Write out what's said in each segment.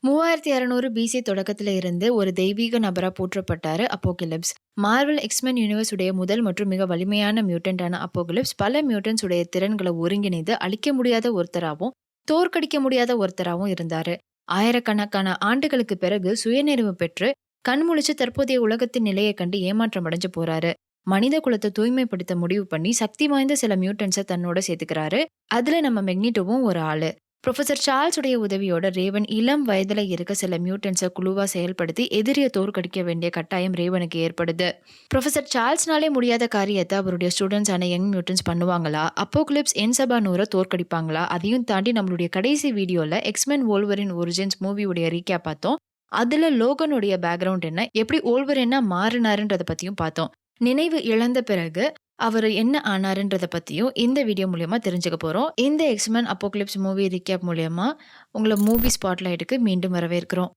3600 PC தொடக்கத்துல இருந்து ஒரு தெய்வீக நபரா போற்றப்பட்டாரு அப்போகலிப்ஸ். மார்வெல் எக்ஸ்மென் யூனிவர்ஸ் உடைய முதல் மற்றும் மிக வலிமையான மியூட்டன்டான அப்போகலிப்ஸ் பல மியூட்டன்ஸ் உடைய திறன்களை ஒருங்கிணைந்து அழிக்க முடியாத ஒருத்தராகவும் தோற்கடிக்க முடியாத ஒருத்தராகவும் இருந்தாரு. ஆயிரக்கணக்கான ஆண்டுகளுக்கு பிறகு சுயநினைவு பெற்று கண் முழிச்சு தற்போதைய உலகத்தின் நிலையை கண்டு ஏமாற்றம் அடைஞ்சு போறாரு. மனித குலத்தை தூய்மைப்படுத்த முடிவு பண்ணி சக்தி வாய்ந்த சில மியூட்டன்ஸை தன்னோட சேர்த்துக்கிறாரு. அதுல நம்ம மெக்னிட்டோவும் ஒரு ஆளு. புரொஃபசர் சார்ல்ஸ் உடைய உதவியோட ரேவன் இளம் வயதுல இருக்க சில மியூட்டன்ஸை குழுவா செயல்படுத்தி எதிரியை தோற்கடிக்க வேண்டிய கட்டாயம் ரேவனுக்கு ஏற்படுது. புரொஃபசர் சார்ல்ஸ்னாலே முடியாத காரியத்தை அவருடைய ஸ்டூடெண்ட்ஸ் ஆன யங் மியூட்டன்ஸ் பண்ணுவாங்களா? அப்போக்லிப்ஸ் என்சபானூரை தோற்கடிப்பாங்களா? அதையும் தாண்டி நம்மளுடைய கடைசி வீடியோல எக்ஸ்மென் வோல்வரின் ஒரிஜின்ஸ் மூவியுடைய ரீகேப் பார்த்தோம். அதுல லோகனுடைய பேக்ரவுண்ட் என்ன, எப்படி ஓல்வரின்னா மாறினாருன்றத பத்தியும் பார்த்தோம். நினைவு இழந்த பிறகு அவர் என்ன ஆனாருன்றத பத்தியும் இந்த வீடியோ மூலியமா தெரிஞ்சுக்க போறோம். இந்த எக்ஸ்மென் அப்போகலிப்ஸ் மூவி ரீகேப் மூலியமா உங்களை மூவி ஸ்பாட்லைட்டுக்கு மீண்டும் வரவேற்கிறோம்.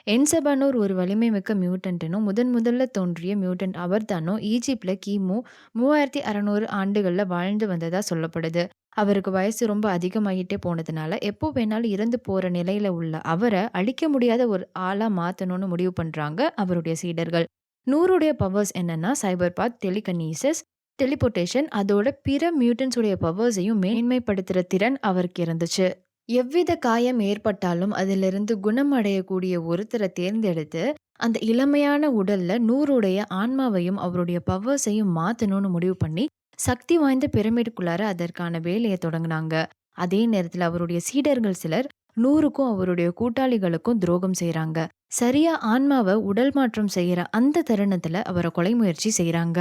என்சபானூர் ஒரு வலிமை மிக்க மியூட்டன்ட்னும் முதல்ல தோன்றிய மியூட்டன்ட் அவர் தானோ ஈஜிப்ட்ல கிமு 3600 ஆண்டுகள்ல வாழ்ந்து வந்ததா சொல்லப்படுது. அவருக்கு வயசு ரொம்ப அதிகமாகிட்டே போனதுனால எப்போ வேணாலும் இறந்து போற நிலையில உள்ள அவரை அழிக்க முடியாத ஒரு ஆளா மாத்தணும்னு முடிவு பண்றாங்க அவருடைய சீடர்கள். நூறுடைய பவர்ஸ் என்னன்னா சைபர் பாத், டெலிகனீசஸ், டெலிபோர்டேஷன், அதோட பிற மியூட்டன்ஸ் உடைய பவர்ஸையும் மேன்மைப்படுத்துற திறன் அவருக்கு இருந்துச்சு. எவ்வித காயம் ஏற்பட்டாலும் அதிலிருந்து குணமடையக்கூடிய ஒருத்தரை தேர்ந்தெடுத்து அந்த இளமையான உடல்ல நூறுடைய ஆன்மாவையும் அவருடைய பவர்ஸையும் மாத்தணும்னு முடிவு பண்ணி சக்தி வாய்ந்த பிரமிடுக்குள்ளார அதற்கான வேலையை தொடங்கினாங்க. அதே நேரத்துல அவருடைய சீடர்கள் சிலர் நூறுக்கும் அவருடைய கூட்டாளிகளுக்கும் துரோகம் செய்றாங்க. சரியா ஆன்மாவை உடல் மாற்றம் செய்யற அந்த தருணத்துல அவரை கொலை முயற்சி செய்றாங்க.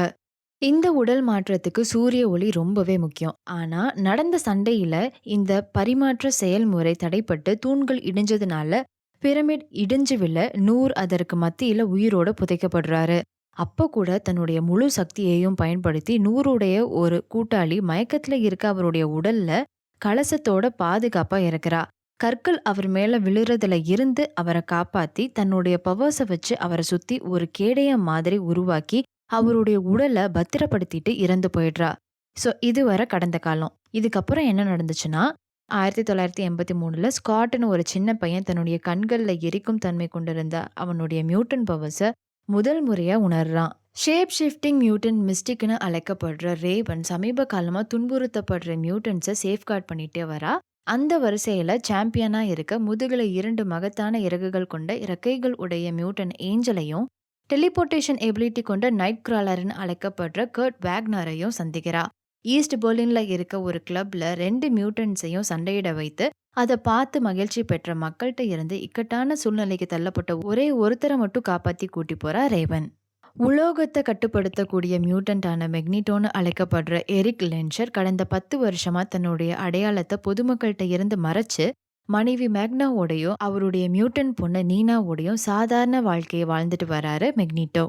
இந்த உடல் மாற்றத்துக்கு சூரிய ஒளி ரொம்பவே முக்கியம். ஆனா நடந்த சண்டையில இந்த பரிமாற்ற செயல்முறை தடைப்பட்டு தூண்கள் இடிஞ்சதுனால பிரமிட் இடிஞ்சு விழ நூர் அதற்கு மத்தியில உயிரோட புதைக்கப்படுறாரு. அப்ப கூட தன்னுடைய முழு சக்தியையும் பயன்படுத்தி நூறுடைய ஒரு கூட்டாளி மயக்கத்துல இருக்க அவருடைய உடல்ல கலசத்தோட பாதுகாப்பா இறக்குறா. கற்கள் அவர் மேல விழுறதுல இருந்து அவரை காப்பாத்தி தன்னுடைய பவர்ஸை வச்சு அவரை சுத்தி ஒரு கேடய மாதிரி உருவாக்கி அவருடைய உடலை பத்திரப்படுத்திட்டு இறந்து போயிடுறா. ஸோ இதுவரை கடந்த காலம். இதுக்கப்புறம் என்ன நடந்துச்சுன்னா 1983ல ஸ்காட்னு ஒரு சின்ன பையன் தன்னுடைய கண்கள்ல எரிக்கும் தன்மை கொண்டிருந்த அவனுடைய மியூட்டன் பவர்ஸை முதல் முறையா உணர்றான். ஷேப் ஷிஃப்டிங் மியூட்டன் மிஸ்டிக்னு அழைக்கப்படுற ரேவன் சமீப காலமா துன்புறுத்தப்படுற மியூட்டன்ஸை சேஃப்கார்ட் பண்ணிட்டே வரா. அந்த வரிசையில சாம்பியனா இருக்க முதுகுல 2 மகத்தான இறகுகள் கொண்ட இறக்கைகள் உடைய மியூட்டன் ஏஞ்சலையும் டெலிபோர்டேஷன் எபிலிட்டி கொண்ட நைட் கிராலர்னு அழைக்கப்படுற கர்ட் வேக்னரையும் சந்திக்கிறா. ஈஸ்ட் பெர்லின்ல இருக்க ஒரு கிளப்ல 2 மியூட்டன்ஸையும் சண்டையிட வைத்து அதை பார்த்து மகிழ்ச்சி பெற்ற மக்கள்கிட்ட இருந்து இக்கட்டான சூழ்நிலைக்கு தள்ளப்பட்ட ஒரே ஒருத்தரை மட்டும் காப்பாத்தி கூட்டி போறா ரேவன். உலோகத்தை கட்டுப்படுத்தக்கூடிய மியூட்டன்டான மெக்னிட்டோன்னு அழைக்கப்படுற எரிக் லென்ஷர் கடந்த 10 வருஷமா தன்னுடைய அடையாளத்தை பொதுமக்கள்கிட்ட இருந்து மறைச்சு மனைவி மேக்னாவோடையும் அவருடைய மியூட்டன் பொண்ணு நீனாவோடையும் சாதாரண வாழ்க்கையை வாழ்ந்துட்டு வராரு மெக்னிட்டோ.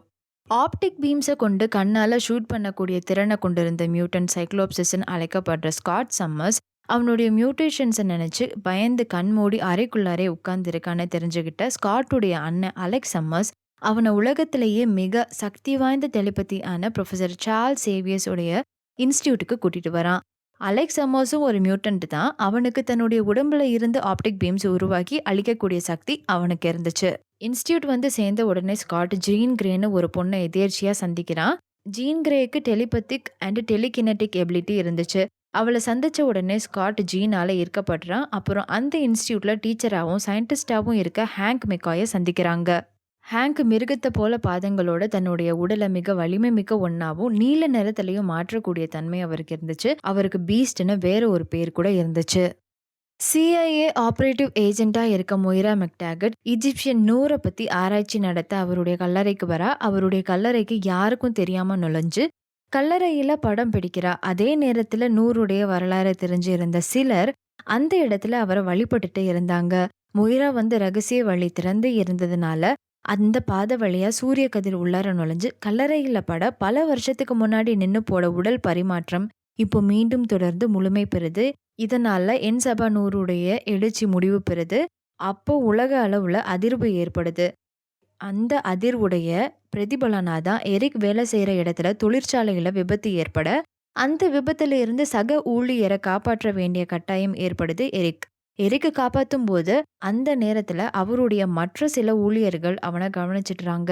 ஆப்டிக் பீம்ஸை கொண்டு கண்ணால ஷூட் பண்ணக்கூடிய திறனை கொண்டிருந்த மியூட்டன் சைக்ளோப்சிஸ்ன்னு அழைக்கப்படுற ஸ்காட் சம்மர்ஸ் அவனுடைய மியூட்டேஷன்ஸை நினைச்சு பயந்து கண்மூடி அறைக்குள்ளாரே உட்கார்ந்துருக்கான்னு தெரிஞ்சுக்கிட்ட ஸ்காட்டுடைய அண்ணன் அலெக்ஸ் சம்மர்ஸ் அவனை உலகத்திலேயே மிக சக்தி வாய்ந்த டெலிபதி ஆன ப்ரொஃபசர் சார்ல்ஸ் சேவியர்ஸ் உடைய இன்ஸ்டியூட்டுக்கு கூட்டிட்டு வரான். அலெக்ஸ் சம்மர்ஸும் ஒரு மியூட்டன்ட் தான். அவனுக்கு தன்னுடைய உடம்புல இருந்து ஆப்டிக் பீம்ஸ் உருவாக்கி அழிக்கக்கூடிய சக்தி அவனுக்கு இருந்துச்சு. இன்ஸ்டியூட் வந்து சேர்ந்த உடனே ஸ்காட் ஜீன் கிரேன்னு ஒரு பொண்ணை எதேர்ச்சியா சந்திக்கிறான். ஜீன் கிரேக்கு டெலிபத்திக் அண்ட் டெலிகினட்டிக் எபிலிட்டி இருந்துச்சு. அவளை சந்திச்ச உடனே ஸ்காட் ஜீனால ஈர்க்கப்படுறான். அப்புறம் அந்த இன்ஸ்டியூட்ல டீச்சராகவும் சயின்டிஸ்டாகவும் இருக்க ஹேங்க் மெக்காயை சந்திக்கிறாங்க. ஹேங்க் மிருகத்தை போல பாதங்களோட தன்னுடைய உடலை மிக வலிமை மிக்க ஒன்னாவும் நீல நிறத்திலையும் மாற்றக்கூடிய தன்மை அவருக்கு இருந்துச்சு. அவருக்கு பீஸ்ட்னு வேற ஒரு பேர் கூட இருந்துச்சு. சிஐஏ ஆபரேட்டிவ் ஏஜென்ட்டா இருக்க மொய்ரா மெக்டாகட் ஈஜிப்சியன் நூரை பத்தி ஆராய்ச்சி நடத்த அவருடைய கல்லறைக்கு வரா. அவருடைய கல்லறைக்கு யாருக்கும் தெரியாம நுழைஞ்சு கல்லறையில படம் பிடிக்கிறா. அதே நேரத்துல நூறுடைய வரலாறு தெரிஞ்சு இருந்த சிலர் அந்த இடத்துல அவரை வழிபட்டுட்டு இருந்தாங்க. மொய்ரா வந்து ரகசிய வழி திறந்து இருந்ததுனால அந்த பாத வழியா சூரிய கதிர் உள்ளார நுழைஞ்சு கல்லறையில பட பல வருஷத்துக்கு முன்னாடி நின்னு போட உடல் பரிமாற்றம் இப்போ மீண்டும் தொடர்ந்து முழுமை பெறுது. இதனால என்சபானூருடைய எழுச்சி முடிவு பெறுது. அப்போ உலக அளவுல அதிர்வு ஏற்படுது. அந்த அதிர்வுடைய பிரதிபலனாதான் எரிக் வேலை செய்யற இடத்துல தொழிற்சாலையில விபத்து ஏற்பட அந்த விபத்துல இருந்து சக ஊழியரை காப்பாற்ற வேண்டிய கட்டாயம் ஏற்படுது எரிக். எரிக்க காப்பாத்தும் போது அந்த நேரத்துல அவருடைய மற்ற சில ஊழியர்கள் அவனை கவனிச்சிடுறாங்க.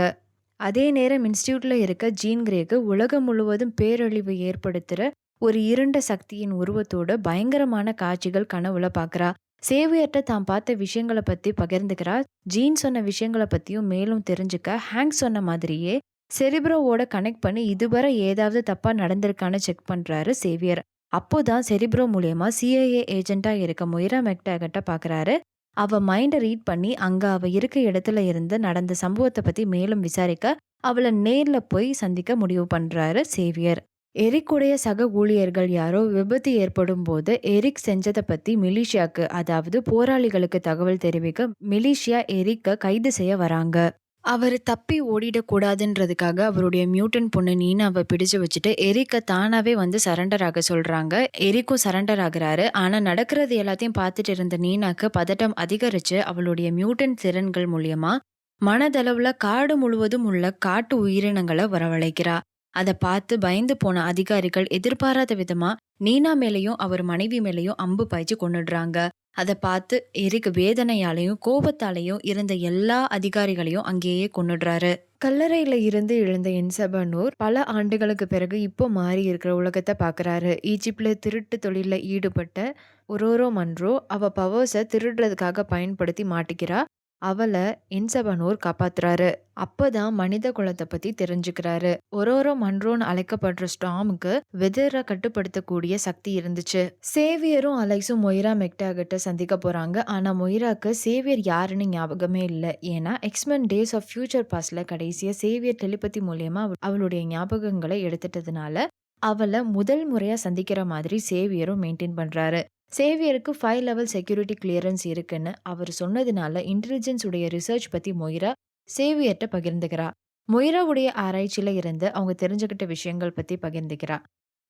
அதே நேரம் இன்ஸ்டிடியூட்ல இருக்க ஜீன் கிரேக்கு உலகம் முழுவதும் பேரழிவு ஏற்படுத்துற ஒரு இருண்ட சக்தியின் உருவத்தோட பயங்கரமான காட்சிகள் கனவுல பாக்குறா. சேவியர்ட்ட தான் பார்த்த விஷயங்களை பத்தி பகிர்ந்துக்கிறா. ஜீன் சொன்ன விஷயங்களை பத்தியும் மேலும் தெரிஞ்சுக்க ஹேங்க் சொன்ன மாதிரியே செரிப்ரோவோட கனெக்ட் பண்ணி இதுவரை ஏதாவது தப்பா நடந்திருக்கான்னு செக் பண்றாரு சேவியர். அப்போதான் செரிப்ரோ மூலியமா சிஐஏ ஏஜென்ட்டா இருக்க மொய்ரா மெக்டாகட்ட பாக்குறாரு. அவ மைண்ட ரீட் பண்ணி அங்க அவ இருக்க இடத்துல இருந்து நடந்த சம்பவத்தை பத்தி மேலும் விசாரிக்க அவள நேர்ல போய் சந்திக்க முடிவு பண்றாரு சேவியர். எரிக்குடைய சக ஊழியர்கள் யாரோ விபத்து ஏற்படும் போது எரிக் செஞ்சதை பத்தி மிலிஷியாக்கு, அதாவது போராளிகளுக்கு தகவல் தெரிவிக்க மிலிஷியா எரிக்க கைது செய்ய வராங்க. அவரு தப்பி ஓடிடக்கூடாதுன்றதுக்காக அவருடைய மியூட்டன்ட் பொண்ணு நீனாவ பிடிச்சு வச்சுட்டு எரிக்க தானாவே வந்து சரண்டர் ஆக சொல்றாங்க. எரிக்கும் சரண்டர் ஆகுறாரு. ஆனா நடக்கிறது எல்லாத்தையும் பார்த்துட்டு இருந்த நீனாக்கு பதட்டம் அதிகரிச்சு அவளுடைய மியூட்டன்ட் திறன்கள் மூலியமா மனதளவுல காடு முழுவதும் உள்ள காட்டு உயிரினங்களை வரவழைக்கிறா. அதை பார்த்து பயந்து போன அதிகாரிகள் எதிர்பாராத விதமா நீனா மேலேயும் அவர் மனைவி மேலேயும் அம்பு பாய்ச்சி கொன்னுடுறாங்க. அதை பார்த்து எரிக் வேதனையாலையும் கோபத்தாலையும் இருந்த எல்லா அதிகாரிகளையும் அங்கேயே கொன்னுடுறாரு. கல்லறையில இருந்து எழுந்த இன்சபனூர் பல ஆண்டுகளுக்கு பிறகு இப்போ மாறி இருக்கிற உலகத்தை பாக்குறாரு. ஈஜிப்ட்ல திருட்டு தொழில ஈடுபட்ட ஒரோரோ மன்றோ அவ பவர்ஸை திருடுறதுக்காக பயன்படுத்தி மாட்டிக்கிறா. அவளை இன்சபனூர் காப்பாத்துறாரு. அப்பதான் மனித குலத்தை பத்தி தெரிஞ்சுக்கிறாரு. ஒரோரோ மன்றோன்னு அழைக்கப்படுற ஸ்டாமுக்கு வெதரை கட்டுப்படுத்தக்கூடிய சக்தி இருந்துச்சு. சேவியரும் அலெக்ஸும் மொய்ரா மெக்டாகிட்ட சந்திக்க போறாங்க. ஆனா மொய்ராக்கு சேவியர் யாருன்னு ஞாபகமே இல்லை. ஏன்னா எக்ஸ்மென் டேஸ் ஆஃப் ஃபியூச்சர் பாஸ்ட்ல கடைசியா சேவியர் டெலிபதி மூலியமா அவளுடைய ஞாபகங்களை எடுத்துட்டதுனால அவளை முதல் முறையா சந்திக்கிற மாதிரி சேவியரும் மெயின்டைன் பண்றாரு. சேவியருக்கு 5 லெவல் செக்யூரிட்டி கிளியரன்ஸ் இருக்குன்னு அவர் சொன்னதுனால இன்டெலிஜென்ஸ் உடைய ரிசர்ச் பத்தி மொய்ரா சேவியர்ட்ட பகிர்ந்துக்கிறா. மொய்ராவுடைய ஆராய்ச்சியில இருந்து அவங்க தெரிஞ்சுக்கிட்ட விஷயங்கள் பத்தி பகிர்ந்துக்கிறா.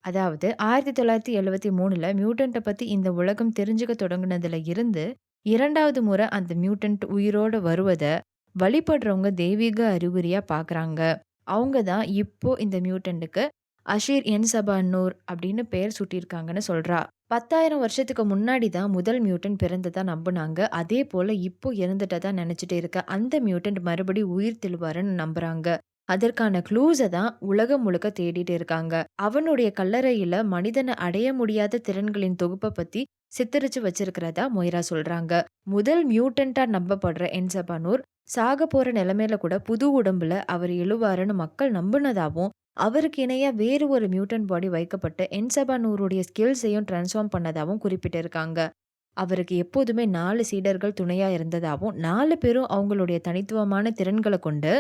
அதாவது 1973ல மியூட்டன்ட்டை பத்தி இந்த உலகம் தெரிஞ்சுக்க தொடங்குனதுல இருந்து இரண்டாவது முறை அந்த மியூட்டன்ட் உயிரோட வருவத வழிபடுறவங்க தெய்வீக அறிகுறியா பாக்குறாங்க. அவங்க தான் இப்போ இந்த மியூட்டன்ட்டுக்கு அஷீர் என் சபானூர் அப்படின்னு பெயர் சூட்டியிருக்காங்கன்னு சொல்றா. 10,000 வருஷத்துக்கு முன்னாடி தான் முதல் மியூட்டன்ட் பிறந்ததா நம்புனாங்க. அதே போல இப்போ இறந்துட்டதா நினைச்சிட்டு இருக்க அந்த மியூட்டன்ட் மறுபடி உயிர் தெழுவாருன்னு நம்புறாங்க. அதற்கான க்ளூஸை தான் உலகம் முழுக்க தேடிட்டு இருக்காங்க. அவனுடைய கல்லறையில மனிதனை அடைய முடியாத திறன்களின் தொகுப்பை பத்தி சித்தரிச்சு வச்சிருக்கிறதா மொய்ரா சொல்றாங்க. முதல் மியூட்டன்ட்டா நம்பப்படுற என்சபானூர் சாக போற நிலைமையில கூட புது உடம்புல அவர் எழுவாருன்னு மக்கள் நம்புனதாவும், அவருக்கு இணையா வேறு ஒரு மியூட்டன்ட் பாடி வைக்கப்பட்டு என்சபானூருடைய ஸ்கில்ஸையும் டிரான்ஸ்ஃபார்ம் பண்ணதாவும் குறிப்பிட்டிருக்காங்க. அவருக்கு எப்போதுமே 4 சீடர்கள் துணையா இருந்ததாவும், 4 பேரும் அவங்களுடைய தனித்துவமான திறன்களை கொண்டு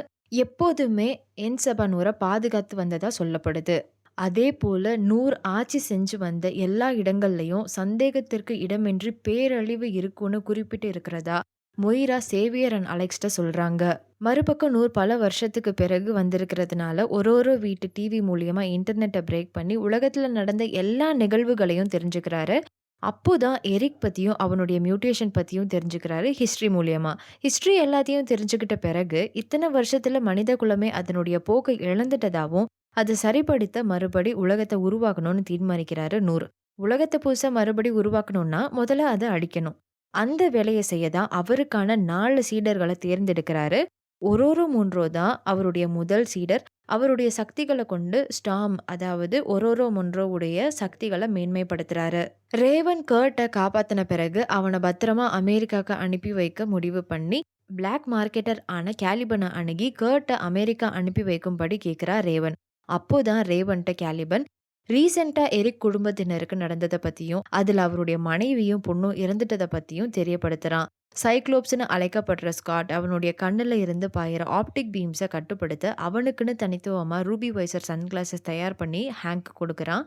எப்போதுமே என்சபானூரை பாதுகாத்து வந்ததா சொல்லப்படுது. அதே போல நூர் ஆட்சி செஞ்சு வந்த எல்லா இடங்கள்லயும் சந்தேகத்திற்கு இடமின்றி பேரழிவு இருக்குன்னு குறிப்பிட்டு இருக்கிறதா மொய்ரா சேவியர் அண்ட் அலெக்ஸ்ட சொல்றாங்க. மறுபக்கம் நூர் பல வருஷத்துக்கு பிறகு வந்திருக்கிறதுனால ஒரு வீட்டு டிவி மூலியமா இன்டர்நெட்டை பிரேக் பண்ணி உலகத்துல நடந்த எல்லா நிகழ்வுகளையும் தெரிஞ்சுக்கிறாரு. அப்போதான் எரிக் பத்தியும் அவனுடைய மியூட்டேஷன் பத்தியும் தெரிஞ்சுக்கிறாரு ஹிஸ்டரி மூலியமா. ஹிஸ்டரி எல்லாத்தையும் தெரிஞ்சுக்கிட்ட பிறகு இத்தனை வருஷத்துல மனித குலமே அதனுடைய போக்கை இழந்துட்டதாவும், அதை சரிப்படுத்த மறுபடி உலகத்தை உருவாக்கணும்னு தீர்மானிக்கிறாரு நூர். உலகத்தை புதுசா மறுபடி உருவாக்கணும்னா முதல்ல அதை அழிக்கணும். அந்த வேலையை செய்ய தான் அவருக்கான 4 சீடர்களை தேர்ந்தெடுக்கிறாரு. ஒரோரோ முன்ரோ தான் அவருடைய முதல் சீடர். அவருடைய சக்திகளை கொண்டு ஸ்டாம், அதாவது ஒரோரோ முன்ரோவுடைய சக்திகளை மேன்மைப்படுத்துறாரு. ரேவன் கர்ட்டை காப்பாத்தின பிறகு அவனை பத்திரமா அமெரிக்காக்கு அனுப்பி வைக்க முடிவு பண்ணி பிளாக் மார்க்கெட்டர் ஆன கேலிபனை அணுகி கர்ட்டை அமெரிக்கா அனுப்பி வைக்கும்படி கேட்கிறா ரேவன். அப்போதான் ரேவன்ட்ட கேலிபன் ரீசெண்டா எரிக் குடும்பத்தினருக்கு நடந்ததை பத்தியும் அதுல அவருடைய மனைவியும் பொண்ணும் இறந்துட்டதை பத்தியும் தெரியப்படுத்துறான். சைக்ளோப்ஸ்னு அழைக்கப்படுற ஸ்காட் அவனுடைய கண்ணுல இருந்து பாயிற ஆப்டிக் பீம்ஸை கட்டுப்படுத்த அவனுக்குன்னு தனித்துவமா ரூபி வைசர் சன்கிளாஸஸ் தயார் பண்ணி ஹேங்க் கொடுக்குறான்.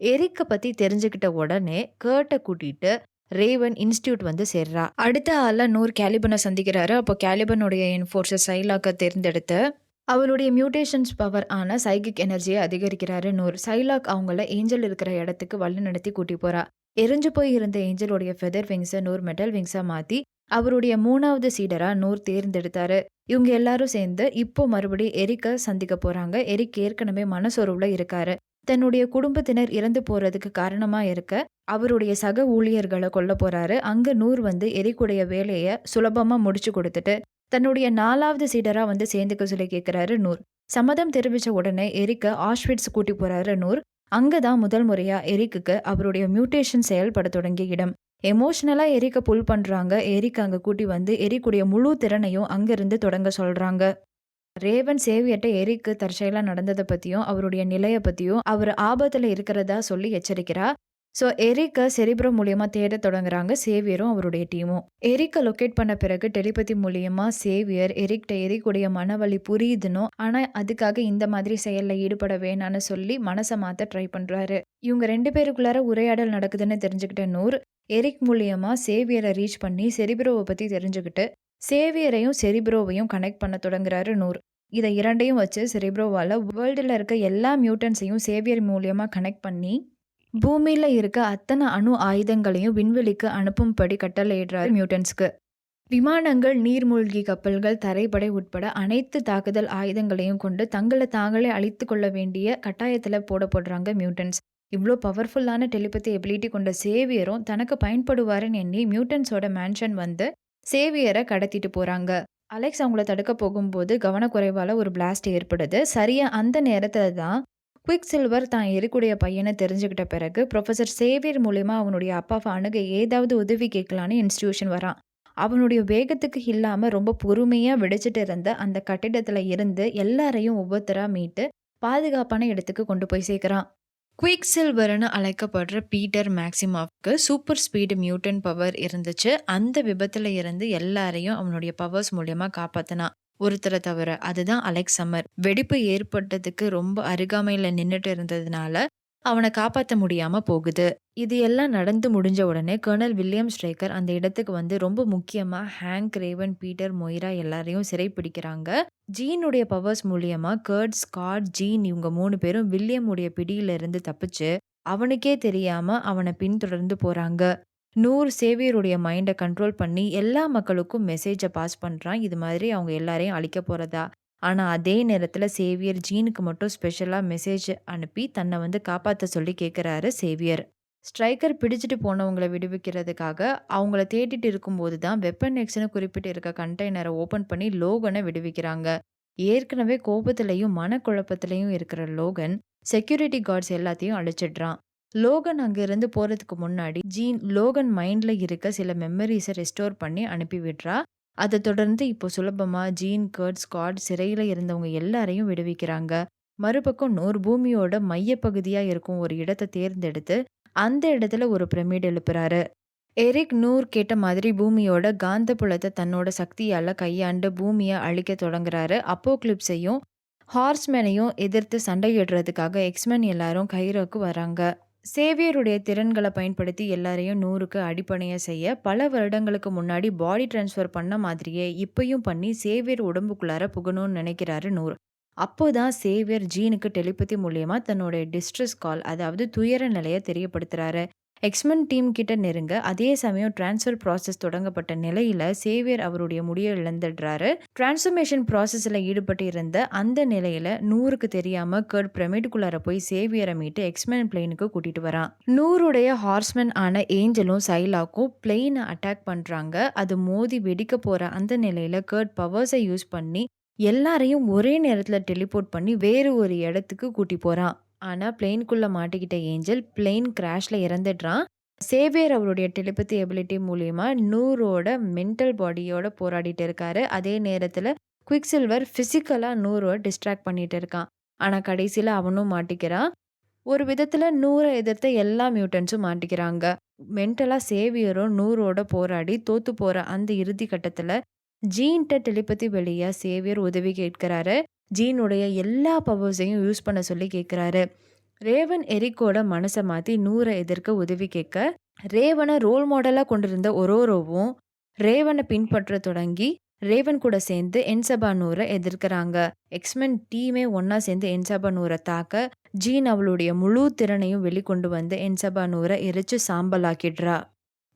எரிக்க பத்தி தெரிஞ்சுக்கிட்ட உடனே கர்ட்டை கூட்டிட்டு ரேவன் இன்ஸ்டியூட் வந்து சேர்றா. அடுத்த ஆள நூர் கேலிபனை சந்திக்கிறாரு. அப்போ கேலிபனுடைய என்ஃபோர்ஸர் சைலாக்க தேர்ந்தெடுத்து அவளுடைய மியூட்டேஷன்ஸ் பவர் ஆன சைகிக் எனர்ஜியை அதிகரிக்கிறாரு நூர். சைலாக் அவங்கள ஏஞ்சல் இருக்கிற இடத்துக்கு வழி நடத்தி கூட்டி போறா. எரிஞ்சு போய் இருந்த ஏஞ்சலோடைய ஃபெதர் விங்ஸை நூர் மெட்டல் விங்ஸா மாத்தி அவருடைய 3வது சீடரா நூர் தேர்ந்தெடுத்தாரு. இவங்க எல்லாரும் சேர்ந்து இப்போ மறுபடியும் எரிக்க சந்திக்க போறாங்க. எரிக் ஏற்கனவே மனசோர்வுல இருக்காரு. தன்னுடைய குடும்பத்தினர் இறந்து போறதுக்கு காரணமா இருக்க, அவருடைய சக ஊழியர்கள கொல்லப் போறாரு. அங்க நூர் வந்து எரிக்குடைய வேலைய சுலபமா முடிச்சு குடுத்துட்டு, தன்னுடைய 4வது சீடரா வந்து சேர்ந்துக்க சொல்லி கேட்கிறாரு நூர். சம்மதம் தெரிவிச்ச உடனே எரிக்க ஆஷ்விட்ஸ் கூட்டி போறாரு நூர். அங்க தான் முதல் முறையா எரிக்குக்கு அவருடைய மியூட்டேஷன் செயல்படத் தொடங்கிய இடம். எமோஷனலா எரிக்க புல் பண்றாங்க. எரிக்க அங்க கூட்டி வந்து எரிக்குடைய முழு திறனையும் அங்கிருந்து தொடங்க சொல்றாங்க. ரேவன் சேவியர்ட்ட எரிக்கு தற்செயலா நடந்தத பத்தியும், அவருடைய நிலைய பத்தியும், அவரு ஆபத்துல இருக்கிறதா சொல்லி எச்சரிக்கிறா. ஸோ எரிக்க செரிப்ரோ மூலியமா தேடத் தொடங்குறாங்க சேவியரும் அவருடைய டீமும். எரிக்க லொகேட் பண்ண பிறகு டெலிபதி மூலியமா சேவியர் எரிக்ட்ட எரிக்குடைய மனவலி புரியுதுன்னும், ஆனா அதுக்காக இந்த மாதிரி செயல்ல ஈடுபட வேணான்னு சொல்லி மனச மாத்த ட்ரை பண்றாரு. இவங்க 2 பேருக்குள்ளார உரையாடல் நடக்குதுன்னு தெரிஞ்சுக்கிட்ட நூர், எரிக் மூலியமா சேவியர ரீச் பண்ணி செரிப்ரோவ பத்தி தெரிஞ்சுக்கிட்டு, சேவியரையும் செரிப்ரோவையும் கனெக்ட் பண்ண தொடங்குறாரு நூர். இத 2யும் வச்சு செரிப்ரோவால வேர்ல்டுல இருக்க எல்லா மியூட்டன்ட்ஸையும் சேவியர் மூலியமா கனெக்ட் பண்ணி, பூமியில இருக்க அத்தன அணு ஆயுதங்களையும் விண்வெளிக்கு அனுப்பும்படி கட்டளையிடுறாரு மியூட்டன்ட்ஸ்க்கு. விமானங்கள், நீர்மூழ்கி கப்பல்கள், தரைப்படை உட்பட அனைத்து தாக்குதல் ஆயுதங்களையும் கொண்டு தங்கள தாங்களே அழித்துக் கொள்ள வேண்டிய கட்டாயத்துல போடப்படுறாங்க மியூட்டன்ட்ஸ். இவ்ளோ பவர்ஃபுல்லான டெலிபதி எபிலிட்டி கொண்ட சேவியரும் தனக்கு பயன்படுவாருன்னு எண்ணி மியூட்டன்ட்ஸோட மேன்ஷன் வந்து சேவியர கடத்திட்டு போறாங்க. அலெக்ஸ் அவங்கள தடுக்க போகும்போது கவனக்குறைவால ஒரு பிளாஸ்ட் ஏற்படுது. சரியா அந்த நேரத்துல தான் குவிக் சில்வர் தான் எரிக்குடைய பையனை தெரிஞ்சுக்கிட்ட பிறகு ப்ரொஃபசர் சேவியர் மூலியமா அவனுடைய அப்பாவை அணுக ஏதாவது உதவி கேட்கலான்னு இன்ஸ்டிடியூஷன் வரான். அவனுடைய வேகத்துக்கு இல்லாம ரொம்ப பொறுமையா வெடிச்சிட்டு இருந்த அந்த கட்டிடத்துல இருந்து எல்லாரையும் ஒவ்வொருத்தரா மீட்டு பாதுகாப்பான இடத்துக்கு கொண்டு போய் சேர்க்கிறான். குயிக் சில்வர்னு அழைக்கப்படுற பீட்டர் மேக்ஸிமாவுக்கு சூப்பர் ஸ்பீடு மியூட்டன்ட் பவர் இருந்துச்சு. அந்த விபத்துல இருந்து எல்லாரையும் அவனுடைய பவர்ஸ் மூலியமா காப்பாத்தினான். ஒருத்தரை தவிர, அதுதான் அலெக்ஸ் சம்மர். வெடிப்பு ஏற்பட்டதுக்கு ரொம்ப அருகாமையில நின்னுட்டு இருந்ததுனால அவனை காப்பாத்த முடியாம போகுது. இது எல்லாம் நடந்து முடிஞ்ச உடனே கர்னல் வில்லியம் ஸ்ட்ரைக்கர் அந்த இடத்துக்கு வந்து ரொம்ப முக்கியமா ஹேங்க், ரேவன், பீட்டர், மொய்ரா எல்லாரையும் சிறைப்பிடிக்கிறாங்க. ஜீனுடைய பவர்ஸ் மூலியமா கர்ட், ஸ்காட், ஜீன் இவங்க 3 பேரும் வில்லியம் உடைய பிடியில இருந்து தப்பிச்சு அவனுக்கே தெரியாம அவனை பின்தொடர்ந்து போறாங்க. நூர் சேவியருடைய மைண்டை கண்ட்ரோல் பண்ணி எல்லா மக்களுக்கும் மெசேஜை பாஸ் பண்றான். இது மாதிரி அவங்க எல்லாரையும் அழிக்க போறதா. ஆனா அதே நேரத்துல சேவியர் ஜீனுக்கு மட்டும் ஸ்பெஷலா மெசேஜ் அனுப்பி தன்னை வந்து காப்பாத்த சொல்லி கேட்கிறாரு சேவியர். ஸ்ட்ரைக்கர் பிடிச்சிட்டு போனவங்கள விடுவிக்கிறதுக்காக அவங்கள தேடிட்டு இருக்கும்போது தான் வெப்பன் எக்ஸ்னு குறிப்பிட்டு இருக்க கண்டெய்னரை ஓபன் பண்ணி லோகனை விடுவிக்கிறாங்க. ஏற்கனவே கோபத்திலையும் மனக்குழப்பத்திலையும் இருக்கிற லோகன் செக்யூரிட்டி கார்ட்ஸ் எல்லாத்தையும் அழிச்சிடுறான். லோகன் அங்கிருந்து போறதுக்கு முன்னாடி ஜீன் லோகன் மைண்ட்ல இருக்க சில மெமரிஸை ரெஸ்டோர் பண்ணி அனுப்பி விடுறா. அதை தொடர்ந்து இப்போ சுலபமா ஜீன், கர்ட், ஸ்காட் சிறையில இருந்தவங்க எல்லாரையும் விடுவிக்கிறாங்க. மறுபக்கம் நூர் பூமியோட மையப்பகுதியா இருக்கும் ஒரு இடத்தை தேர்ந்தெடுத்து அந்த இடத்துல ஒரு பிரமிட் எழுப்புறாரு. எரிக் நூர் கேட்ட மாதிரி பூமியோட காந்த புலத்தை தன்னோட சக்தியால கையாண்டு பூமியை அழிக்க தொடங்குறாரு. அப்போக்லிப்ஸையும் ஹார்ஸ்மேனையும் எதிர்த்து சண்டையிடுறதுக்காக எக்ஸ்மென் எல்லாரும் கைரோக்கு வராங்க. சேவியருடைய திறன்களை பயன்படுத்தி எல்லாரையும் நூறுக்கு அடிப்பணைய செய்ய பல வருடங்களுக்கு முன்னாடி பாடி டிரான்ஸ்ஃபர் பண்ண மாதிரியே இப்பயும் பண்ணி சேவியர் உடம்புக்குள்ளார புகணும்னு நினைக்கிறாரு நூர். அப்போதான் சேவியர் ஜீனுக்கு டெலிபதி மூலியமா தன்னோட டிஸ்ட்ரெஸ் கால், அதாவது துயர நிலையை தெரியப்படுத்துறாரு. எக்ஸ்மென் டீம் கிட்ட நெருங்க அதே சமயம் டிரான்ஸ்ஃபர் ப்ராசஸ் தொடங்கப்பட்ட நிலையில சேவியர் அவருடைய முடியை இழந்துடுறாரு. டிரான்ஸ்ஃபர்மேஷன் ப்ராசஸ்ல ஈடுபட்டு இருந்த அந்த நிலையில நூறுக்கு தெரியாம கர்ட் பிரமிடுக்குள்ளார போய் சேவியரை மீட்டு எக்ஸ்மென் பிளேனுக்கு கூட்டிட்டு வரான். நூறுடைய ஹார்ஸ்மேன் ஆன ஏஞ்சலும் சைலாக்கும் பிளெயினை அட்டாக் பண்றாங்க. அது மோதி வெடிக்க போற அந்த நிலையில கர்ட் பவர்ஸை யூஸ் பண்ணி எல்லாரையும் ஒரே நேரத்துல டெலிபோர்ட் பண்ணி வேறு ஒரு இடத்துக்கு கூட்டி போறான். ஆனா பிளெயின்குள்ள மாட்டிக்கிட்ட ஏஞ்சல் பிளெயின் கிராஷ்ல இறந்துடுறான். சேவியர் அவருடைய டெலிபதி எபிலிட்டி மூலியமா நூரோட மென்டல் பாடியோட போராடிட்டு இருக்காரு. அதே நேரத்துல குவிக் சில்வர் பிசிக்கலா நூரோட டிஸ்ட்ராக்ட் பண்ணிட்டு இருக்கான். ஆனா கடைசியில அவனும் மாட்டிக்கிறான். ஒரு விதத்துல நூரை எதிர்த்த எல்லா மியூட்டன்ஸும் மாட்டிக்கிறாங்க. மென்டலா சேவியரும் நூரோட போராடி தோத்து போற அந்த இறுதி கட்டத்துல ஜீன்ட்ட டெலிபதி வழியா சேவியர் உதவி கேட்கிறாரு. ஜீனுடைய எல்லா பவர்ஸையும் யூஸ் பண்ண சொல்லி கேட்குறாரு. ரேவன் எரிக்கோட மனசை மாற்றி நூரை எதிர்க்க உதவி கேட்க ரேவனை ரோல் மாடலாக கொண்டிருந்த ஒரோரோவும் ரேவனை பின்பற்ற தொடங்கி ரேவன் கூட சேர்ந்து என்சபா நூரை எதிர்க்கிறாங்க. எக்ஸ்மென் டீமே ஒன்னா சேர்ந்து என்சபா நூரை தாக்க ஜீன் அவளுடைய முழு திறனையும் வெளிக்கொண்டு வந்து என்சபா நூரை எரிச்சு சாம்பலாக்கிடுறா.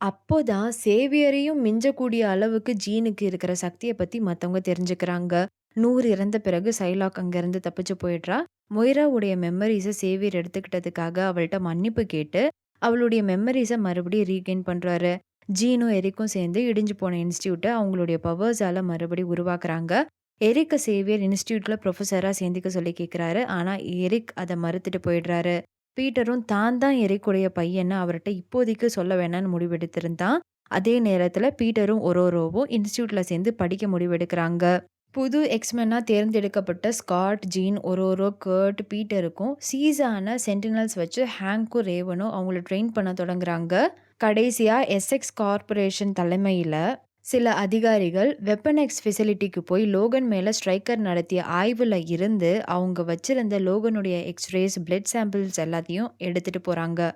அப்போதான் சேவியரையும் மிஞ்சக்கூடிய அளவுக்கு ஜீனுக்கு இருக்கிற சக்தியை பத்தி மத்தவங்க தெரிஞ்சுக்கிறாங்க. நூறு இறந்த பிறகு சைலாக் அங்கிருந்து தப்பிச்சு போயிடுறா. மொய்ராவுடைய மெமரீஸ சேவியர் எடுத்துக்கிட்டதுக்காக அவள்ட்ட மன்னிப்பு கேட்டு, அவளுடைய மெமரீஸ மறுபடியும் ரீகெயின் பண்றாரு. ஜீனும் எரிக்கும் சேர்ந்து இடிஞ்சு போன இன்ஸ்டிடியூட்ட அவங்களுடைய பவர்ஸால மறுபடியும் உருவாக்குறாங்க. எரிக்க சேவியர் இன்ஸ்டிடியூட்ல புரொஃபஸரா சேர்ந்துக்க சொல்லி கேட்குறாரு. ஆனா எரிக் அத மறுத்துட்டு போயிடுறாரு. பீட்டரும் தான் தான் எரிக்குடைய பையன்னு அவர்ட்ட இப்போதைக்கு சொல்ல வேணான்னு முடிவெடுத்திருந்தான். அதே நேரத்துல பீட்டரும் ஒரோரோவும் இன்ஸ்டிடியூட்ல சேர்ந்து படிக்க முடிவெடுக்கிறாங்க. புது எக்ஸ்மென்னா தேர்ந்தெடுக்கப்பட்ட ஸ்காட், ஜீன், ஒரோரோ, கர்ட், பீட்டருக்கும் சீஸான சென்டினல்ஸ் வச்சு ஹேங்க்கும் ரேவனும் அவங்கள ட்ரெயின் பண்ண தொடங்குறாங்க. கடைசியா எஸ்எக்ஸ் கார்ப்பரேஷன் தலைமையில சில அதிகாரிகள் வெப்பன் எக்ஸ் ஃபெசிலிட்டிக்கு போய் லோகன் மேல ஸ்ட்ரைக்கர் நடத்திய ஆய்வுல இருந்து அவங்க வச்சிருந்த லோகனுடைய எக்ஸ்ரேஸ், பிளட் சாம்பிள்ஸ் எல்லாத்தையும் எடுத்துட்டு போறாங்க.